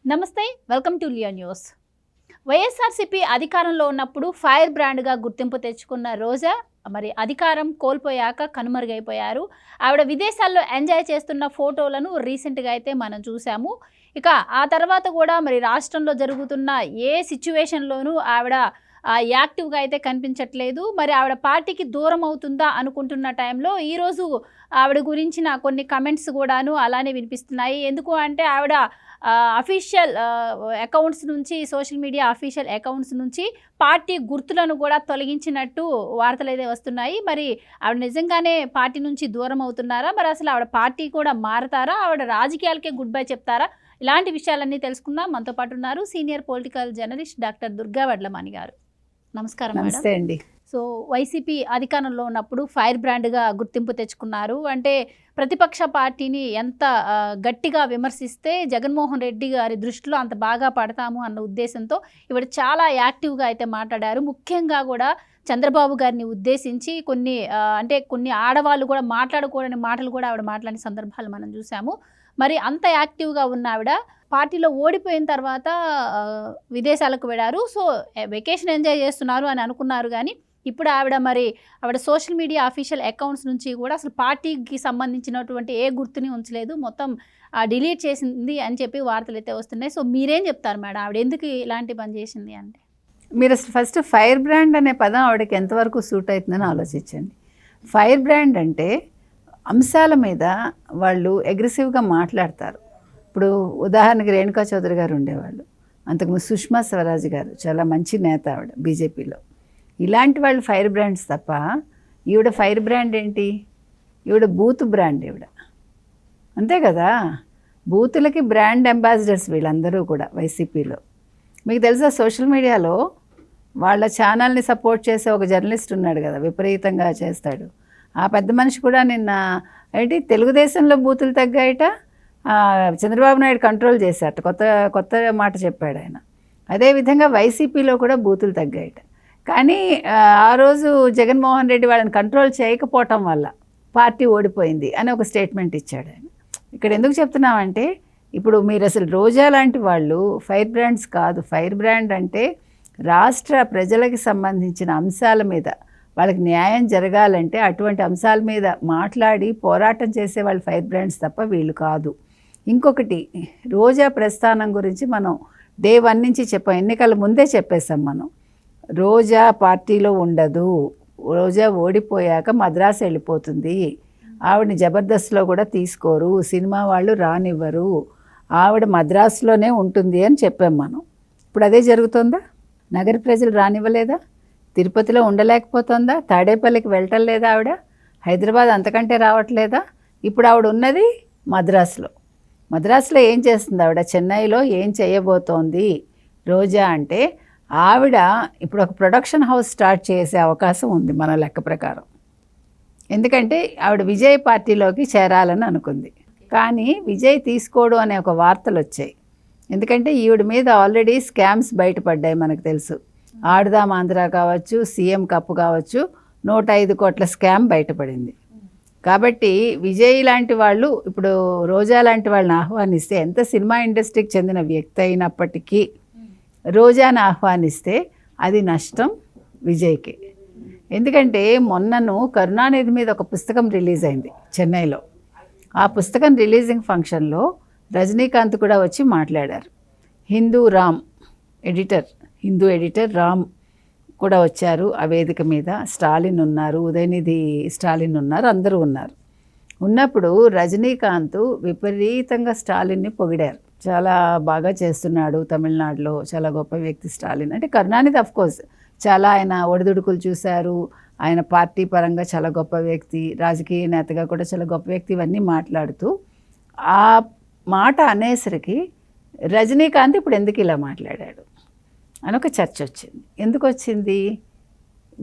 నమస్తే, welcome to Leo news. YSRCP అధికారంలో ఉన్నప్పుడు ఫైర్ బ్రాండ్గా గుర్తింపు తెచ్చుకున్న రోజా మరి అధికారం కోల్పోయాక కనుమరుగైపోయారు. ఆవిడ విదేశాల్లో ఎంజాయ్ చేస్తున్న ఫోటోలను రీసెంట్గా అయితే మనం చూసాము. ఇక ఆ తర్వాత కూడా మరి రాష్ట్రంలో జరుగుతున్న ఏ సిచ్యువేషన్లోనూ ఆవిడ యాక్టివ్గా అయితే కనిపించట్లేదు. మరి ఆవిడ పార్టీకి దూరం అవుతుందా అనుకుంటున్న టైంలో ఈరోజు ఆవిడ గురించిన కొన్ని కమెంట్స్ కూడాను అలానే వినిపిస్తున్నాయి. ఎందుకు అంటే ఆవిడ అఫీషియల్ అకౌంట్స్ నుంచి, సోషల్ మీడియా అఫీషియల్ అకౌంట్స్ నుంచి పార్టీ గుర్తులను కూడా తొలగించినట్టు వార్తలు అయితే వస్తున్నాయి. మరి ఆవిడ నిజంగానే పార్టీ నుంచి దూరం అవుతున్నారా? మరి అసలు ఆవిడ పార్టీ కూడా మారతారా? ఆవిడ రాజకీయాలకే గుడ్ బై చెప్తారా? ఇలాంటి విషయాలన్నీ తెలుసుకుందాం. మనతో పాటు ఉన్నారు senior political journalist doctor Durga Vadlamani గారు. నమస్కారం మేడం. నమస్తే అండి. సో వైసీపీ అధికారంలో ఉన్నప్పుడు ఫైర్ బ్రాండ్గా గుర్తింపు తెచ్చుకున్నారు. అంటే ప్రతిపక్ష పార్టీని ఎంత గట్టిగా విమర్శిస్తే జగన్మోహన్ రెడ్డి గారి దృష్టిలో అంత బాగా పడతాము అన్న ఉద్దేశంతో ఇవిడ చాలా యాక్టివ్గా అయితే మాట్లాడారు. ముఖ్యంగా కూడా చంద్రబాబు గారిని ఉద్దేశించి కొన్ని ఆడవాళ్ళు కూడా మాట్లాడకూడని మాటలు కూడా ఆవిడ మాట్లాడిన సందర్భాలు మనం చూసాము. మరి అంత యాక్టివ్గా ఉన్న ఆవిడ పార్టీలో ఓడిపోయిన తర్వాత విదేశాలకు వెళ్ళారు. సో వెకేషన్ ఎంజాయ్ చేస్తున్నారు అని అనుకున్నారు. కానీ ఇప్పుడు ఆవిడ సోషల్ మీడియా అఫీషియల్ అకౌంట్స్ నుంచి కూడా అసలు పార్టీకి సంబంధించినటువంటి ఏ గుర్తుని ఉంచలేదు, మొత్తం డిలీట్ చేసింది అని చెప్పి వార్తలు అయితే వస్తున్నాయి. సో మీరేం చెప్తారు మేడం, ఆవిడ ఎందుకు ఇలాంటి పని చేసింది అంటే? మీరు అసలు ఫస్ట్ ఫైర్ బ్రాండ్ అనే పదం ఆవిడకి ఎంతవరకు సూట్ అవుతుందని ఆలోచించండి. ఫైర్ బ్రాండ్ అంటే అంశాల మీద వాళ్ళు అగ్రెసివ్గా మాట్లాడతారు. ఇప్పుడు ఉదాహరణకి రేణుకా చౌదరి గారు ఉండేవాళ్ళు, అంతకుముందు సుష్మా స్వరాజ్ గారు, చాలా మంచి నేత ఆవిడ బీజేపీలో. ఇలాంటి వాళ్ళు ఫైర్ బ్రాండ్స్ తప్ప ఈవిడ ఫైర్ బ్రాండ్ ఏంటి? ఈవిడ బూత్ బ్రాండ్. ఈవిడ అంతే కదా, బూతులకి బ్రాండ్ అంబాసిడర్స్ వీళ్ళందరూ కూడా వైసీపీలో. మీకు తెలుసా, సోషల్ మీడియాలో వాళ్ళ ఛానల్ని సపోర్ట్ చేసే ఒక జర్నలిస్ట్ ఉన్నాడు కదా, విపరీతంగా చేస్తాడు. ఆ పెద్ద మనిషి కూడా నిన్న తెలుగుదేశంలో బూతులు తగ్గాయట, చంద్రబాబు నాయుడు కంట్రోల్ చేశారట, కొత్త మాట చెప్పాడు ఆయన. అదేవిధంగా వైసీపీలో కూడా బూతులు తగ్గాయట. కానీ ఆ రోజు జగన్మోహన్ రెడ్డి వాళ్ళని కంట్రోల్ చేయకపోవటం వల్ల పార్టీ ఓడిపోయింది అని ఒక స్టేట్మెంట్ ఇచ్చాడు ఆయన. ఇక్కడ ఎందుకు చెప్తున్నామంటే, ఇప్పుడు మీరు అసలు రోజా లాంటి వాళ్ళు ఫైర్ బ్రాండ్స్ కాదు. ఫైర్ బ్రాండ్ అంటే రాష్ట్ర ప్రజలకి సంబంధించిన అంశాల మీద వాళ్ళకి న్యాయం జరగాలంటే అటువంటి అంశాల మీద మాట్లాడి పోరాటం చేసే వాళ్ళు ఫైర్ బ్రాండ్స్ తప్ప వీళ్ళు కాదు. ఇంకొకటి, రోజా ప్రస్థానం గురించి మనం డే 1 నుంచి చెప్పాం, ఎన్నికల ముందే చెప్పేశాం మనం. రోజా పార్టీలో ఉండదు, రోజా ఓడిపోయాక మద్రాసు వెళ్ళిపోతుంది, ఆవిడని జబర్దస్త్లో కూడా తీసుకోరు, సినిమా వాళ్ళు రానివ్వరు, ఆవిడ మద్రాసులోనే ఉంటుంది అని చెప్పాం మనం. ఇప్పుడు అదే జరుగుతుందా? నగర ప్రజలు రానివ్వలేదా? తిరుపతిలో ఉండలేకపోతుందా? తాడేపల్లికి వెళ్ళటం లేదా ఆవిడ? హైదరాబాద్ అంతకంటే రావట్లేదా? ఇప్పుడు ఆవిడ ఉన్నది మద్రాసులో. మద్రాసులో ఏం చేస్తుంది ఆవిడ? చెన్నైలో ఏం చేయబోతోంది రోజా అంటే, ఆవిడ ఇప్పుడు ఒక ప్రొడక్షన్ హౌస్ స్టార్ట్ చేసే అవకాశం ఉంది మన లెక్క ప్రకారం. ఎందుకంటే ఆవిడ విజయ్ పార్టీలోకి చేరాలని అనుకుంది, కానీ విజయ్ తీసుకోడు అనే ఒక వార్తలు వచ్చాయి. ఎందుకంటే ఈవిడ మీద ఆల్రెడీ స్కామ్స్ బయటపడ్డాయి మనకు తెలుసు. ఆడుదాం ఆంధ్ర కావచ్చు, సీఎం కప్పు కావచ్చు, 105 కోట్ల స్కామ్ బయటపడింది. కాబట్టి విజయ్ లాంటి వాళ్ళు ఇప్పుడు రోజా లాంటి వాళ్ళని ఆహ్వానిస్తే, ఎంత సినిమా ఇండస్ట్రీకి చెందిన వ్యక్తి అయినప్పటికీ రోజాను ఆహ్వానిస్తే అది నష్టం విజయ్కి. ఎందుకంటే మొన్నను కరుణానిధి మీద ఒక పుస్తకం రిలీజ్ అయింది చెన్నైలో. ఆ పుస్తకం రిలీజింగ్ ఫంక్షన్లో రజనీకాంత్ కూడా వచ్చి మాట్లాడారు. హిందూ ఎడిటర్ రామ్ కూడా వచ్చారు ఆ వేదిక మీద. స్టాలిన్ ఉన్నారు, ఉదయనిధి స్టాలిన్ ఉన్నారు, అందరూ ఉన్నారు. ఉన్నప్పుడు రజనీకాంత్ విపరీతంగా స్టాలిన్ని పొగిడారు. చాలా బాగా చేస్తున్నాడు, తమిళనాడులో చాలా గొప్ప వ్యక్తి స్టాలిన్ అంటే. కరుణానిధి అఫ్కోర్స్ చాలా ఆయన ఒడిదుడుకులు చూశారు, ఆయన పార్టీ పరంగా చాలా గొప్ప వ్యక్తి, రాజకీయ నేతగా కూడా చాలా గొప్ప వ్యక్తి, ఇవన్నీ మాట్లాడుతూ ఆ మాట అనేసరికి రజనీకాంత్ ఇప్పుడు ఎందుకు ఇలా మాట్లాడాడు అని ఒక చర్చ వచ్చింది. ఎందుకు వచ్చింది?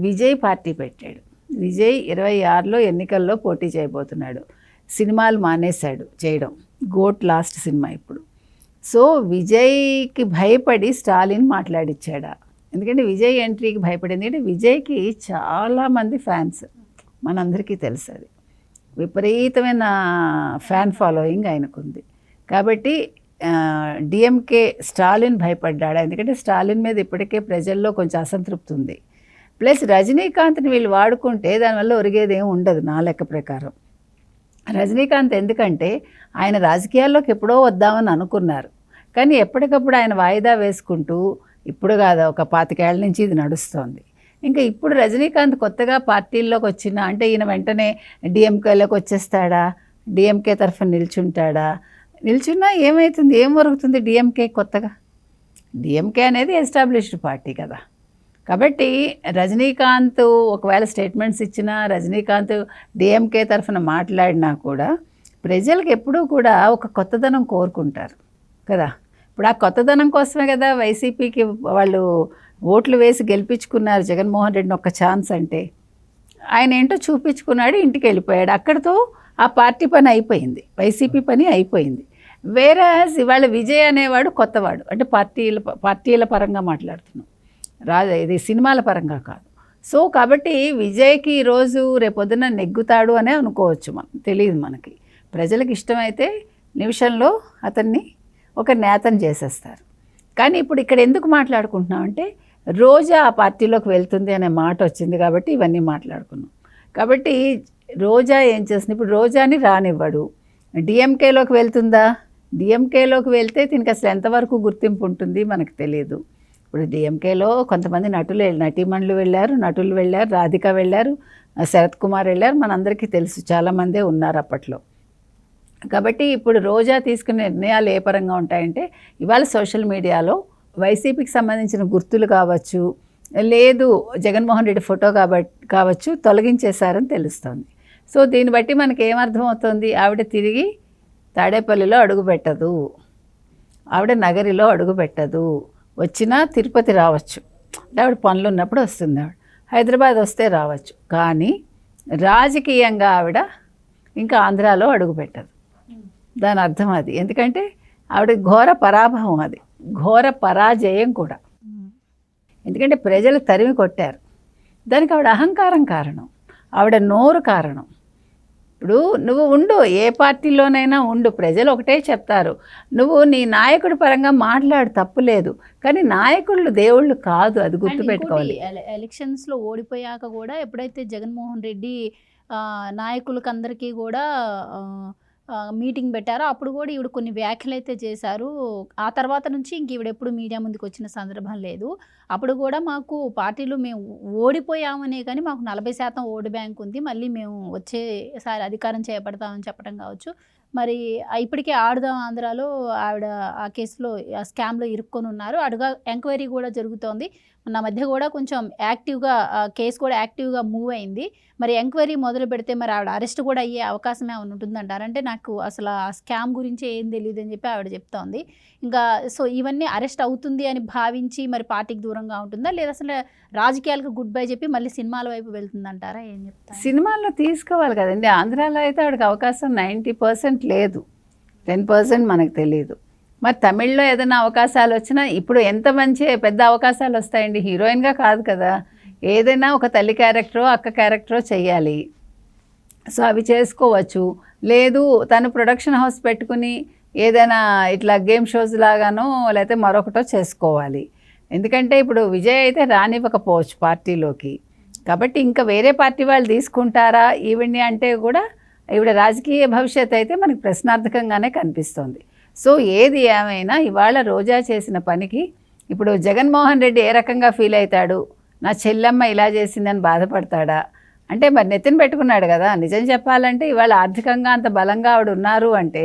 విజయ్ పార్టీ పెట్టాడు. విజయ్ 26లో ఎన్నికల్లో పోటీ చేయబోతున్నాడు. సినిమాలు మానేశాడు చేయడం, గోట్ లాస్ట్ సినిమా ఇప్పుడు. సో విజయ్కి భయపడి స్టాలిన్ మాట్లాడిచ్చాడా? ఎందుకంటే విజయ్ ఎంట్రీకి భయపడింది. అంటే విజయ్కి చాలామంది ఫ్యాన్స్, మనందరికీ తెలుసు, అది విపరీతమైన ఫ్యాన్ ఫాలోయింగ్ ఆయనకుంది. కాబట్టి డిఎంకే స్టాలిన్ భయపడ్డాడా? ఎందుకంటే స్టాలిన్ మీద ఇప్పటికే ప్రజల్లో కొంచెం అసంతృప్తి ఉంది. ప్లస్ రజనీకాంత్ని వీళ్ళు వాడుకుంటే దానివల్ల ఒరిగేది ఏమి ఉండదు నా లెక్క ప్రకారం. రజనీకాంత్ ఎందుకంటే ఆయన రాజకీయాల్లోకి ఎప్పుడో వద్దామని అనుకున్నారు, కానీ ఎప్పటికప్పుడు ఆయన వాయిదా వేసుకుంటూ ఇప్పుడు కాదు ఒక 25 ఏళ్ల నుంచి ఇది నడుస్తోంది. ఇంకా ఇప్పుడు రజనీకాంత్ కొత్తగా పార్టీల్లోకి వచ్చిన అంటే ఈయన వెంటనే డిఎంకేలోకి వచ్చేస్తాడా, డిఎంకే తరఫున నిల్చున్నా ఏమవుతుంది, ఏం వరుగుతుంది డిఎంకే కొత్తగా? డిఎంకే అనేది ఎస్టాబ్లిష్డ్ పార్టీ కదా. కాబట్టి రజనీకాంత్ ఒకవేళ స్టేట్మెంట్స్ ఇచ్చినా, రజనీకాంత్ డిఎంకే తరఫున మాట్లాడినా కూడా ప్రజలకు ఎప్పుడూ కూడా ఒక కొత్తదనం కోరుకుంటారు కదా. ఇప్పుడు ఆ కొత్తదనం కోసమే కదా వైసీపీకి వాళ్ళు ఓట్లు వేసి గెలిపించుకున్నారు జగన్మోహన్ రెడ్డిని ఒక్క ఛాన్స్ అంటే. ఆయన ఏంటో చూపించుకున్నాడు, ఇంటికి వెళ్ళిపోయాడు. అక్కడితో ఆ పార్టీ పని అయిపోయింది, వైసీపీ పని అయిపోయింది. వేరే ఇవాళ విజయ్ అనేవాడు కొత్తవాడు, అంటే పార్టీల పరంగా మాట్లాడుతున్నాం, ఇది సినిమాల పరంగా కాదు. సో కాబట్టి విజయ్కి ఈరోజు రేపొద్దున నెగ్గుతాడు అనే అనుకోవచ్చు, మనం తెలియదు మనకి. ప్రజలకు ఇష్టమైతే నిమిషంలో అతన్ని ఒక నేతను చేసేస్తారు. కానీ ఇప్పుడు ఇక్కడ ఎందుకు మాట్లాడుకుంటున్నాం అంటే రోజా ఆ పార్టీలోకి వెళ్తుంది అనే మాట వచ్చింది కాబట్టి ఇవన్నీ మాట్లాడుకున్నాం. కాబట్టి రోజా ఏం చేస్తుంది, ఇప్పుడు రోజాని రానివ్వడు. డిఎంకేలోకి వెళ్తుందా? డిఎంకేలోకి వెళ్తే దీనికి అసలు ఎంతవరకు గుర్తింపు ఉంటుంది మనకు తెలియదు. ఇప్పుడు డిఎంకేలో కొంతమంది నటీమణులు వెళ్ళారు, నటులు వెళ్ళారు, రాధిక వెళ్ళారు, శరత్ కుమార్ వెళ్ళారు, మనందరికీ తెలుసు, చాలామందే ఉన్నారు అప్పట్లో. కాబట్టి ఇప్పుడు రోజా తీసుకునే నిర్ణయాలు ఏ పరంగా ఉంటాయంటే ఇవాళ సోషల్ మీడియాలో వైసీపీకి సంబంధించిన గుర్తులు కావచ్చు, లేదు జగన్మోహన్ రెడ్డి ఫోటో కావచ్చు తొలగించేశారని తెలుస్తుంది. సో దీన్ని బట్టి మనకి ఏమర్థమవుతుంది, ఆవిడ తిరిగి తాడేపల్లిలో అడుగుపెట్టదు, ఆవిడ నగరిలో అడుగుపెట్టదు. వచ్చినా తిరుపతి రావచ్చు, ఆవిడ పనులు ఉన్నప్పుడు వస్తుంది, ఆవిడ హైదరాబాద్ వస్తే రావచ్చు, కానీ రాజకీయంగా ఆవిడ ఇంకా ఆంధ్రాలో అడుగుపెట్టదు. దాని అర్థం అది. ఎందుకంటే ఆవిడ ఘోర పరాభవం, అది ఘోర పరాజయం కూడా. ఎందుకంటే ప్రజలు తరిమి కొట్టారు. దానికి ఆవిడ అహంకారం కారణం, ఆవిడ నోరు కారణం. ఇప్పుడు నువ్వు ఉండు, ఏ పార్టీలోనైనా ఉండు, ప్రజలు ఒకటే చెప్తారు, నువ్వు నీ నాయకుడి పరంగా మాట్లాడు, తప్పులేదు, కానీ నాయకుళ్ళు దేవుళ్ళు కాదు, అది గుర్తుపెట్టుకోవాలి. ఎలక్షన్స్లో ఓడిపోయాక కూడా ఎప్పుడైతే జగన్మోహన్ రెడ్డి నాయకులకు అందరికీ కూడా మీటింగ్ పెట్టారో అప్పుడు కూడా ఈవిడ కొన్ని వ్యాఖ్యలు అయితే చేశారు. ఆ తర్వాత నుంచి ఇంక ఈవిడ ఎప్పుడు మీడియా ముందుకు వచ్చిన సందర్భం లేదు. అప్పుడు కూడా మాకు పార్టీలు మేము ఓడిపోయామనే కానీ మాకు 40% ఓటు బ్యాంక్ ఉంది, మళ్ళీ మేము వచ్చేసారి అధికారం చేపడతామని చెప్పడం కావచ్చు. మరి ఇప్పటికే ఆడుదాం ఆంధ్రాలో ఆవిడ ఆ కేసులో ఆ స్కామ్లో ఇరుక్కొని ఉన్నారు. అడుగా ఎంక్వైరీ కూడా జరుగుతోంది. నా మధ్య కూడా కొంచెం యాక్టివ్గా కేసు కూడా యాక్టివ్గా మూవ్ అయింది. మరి ఎంక్వైరీ మొదలు పెడితే మరి ఆవిడ అరెస్ట్ కూడా అయ్యే అవకాశం ఏమైనా ఉంటుందంటారంటే నాకు అసలు ఆ స్కామ్ గురించి ఏం తెలియదు అని చెప్పి ఆవిడ చెప్తోంది. ఇంకా సో ఇవన్నీ అరెస్ట్ అవుతుంది అని భావించి మరి పార్టీకి దూరంగా ఉంటుందా, లేదా అసలు రాజకీయాలకు గుడ్ బై చెప్పి మళ్ళీ సినిమాల వైపు వెళ్తుందంటారా? ఏం చెప్తారు? సినిమాల్లో తీసుకోవాలి కదండి. ఆంధ్రాలో అయితే ఆవిడకి అవకాశం 90% లేదు, 10% మనకు తెలియదు. మరి తమిళ్లో ఏదైనా అవకాశాలు వచ్చినా ఇప్పుడు ఎంత మంచి పెద్ద అవకాశాలు వస్తాయండి, హీరోయిన్గా కాదు కదా, ఏదైనా ఒక తల్లి క్యారెక్టరో అక్క క్యారెక్టరో చెయ్యాలి. సో అవి చేసుకోవచ్చు. లేదు తను ప్రొడక్షన్ హౌస్ పెట్టుకుని ఏదైనా ఇట్లా గేమ్ షోస్ లాగానో లేకపోతే మరొకటో చేసుకోవాలి. ఎందుకంటే ఇప్పుడు విజయ్ అయితే రానివ్వకపోవచ్చు పార్టీలోకి, కాబట్టి ఇంకా వేరే పార్టీ వాళ్ళు తీసుకుంటారా ఈవిడ్ని అంటే కూడా ఈవిడ రాజకీయ భవిష్యత్ అయితే మనకి ప్రశ్నార్థకంగానే కనిపిస్తోంది. సో ఏది ఏమైనా ఇవాళ రోజా చేసిన పనికి ఇప్పుడు జగన్మోహన్ రెడ్డి ఏ రకంగా ఫీల్ అవుతాడు, నా చెల్లెమ్మ ఇలా చేసిందని బాధపడతాడా అంటే మరి నెత్తిన పెట్టుకున్నాడు కదా. నిజం చెప్పాలంటే ఇవాళ ఆర్థికంగా అంత బలంగా ఆవిడ ఉన్నారు అంటే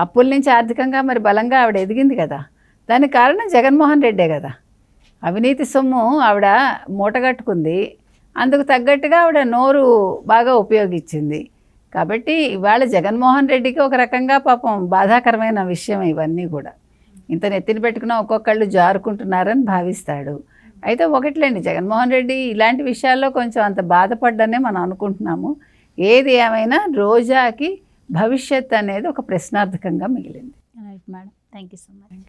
అప్పుల నుంచి ఆర్థికంగా మరి బలంగా ఆవిడ ఎదిగింది కదా, దానికి కారణం జగన్మోహన్ రెడ్డే కదా. అవినీతి సొమ్ము ఆవిడ మూటగట్టుకుంది, అందుకు తగ్గట్టుగా ఆవిడ నోరు బాగా ఉపయోగించింది. కాబట్టి ఇవాళ జగన్మోహన్ రెడ్డికి ఒక రకంగా పాపం బాధాకరమైన విషయం ఇవన్నీ కూడా. ఇంత నెత్తిన పెట్టుకున్న ఒక్కొక్కళ్ళు జారుకుంటున్నారని భావిస్తాడు. అయితే ఒకట్లేండి, జగన్మోహన్ రెడ్డి ఇలాంటి విషయాల్లో కొంచెం అంత బాధపడ్డనే మనం అనుకుంటున్నాము. ఏది ఏమైనా రోజాకి భవిష్యత్ అనేది ఒక ప్రశ్నార్థకంగా మిగిలింది. Right madam, thank you so much.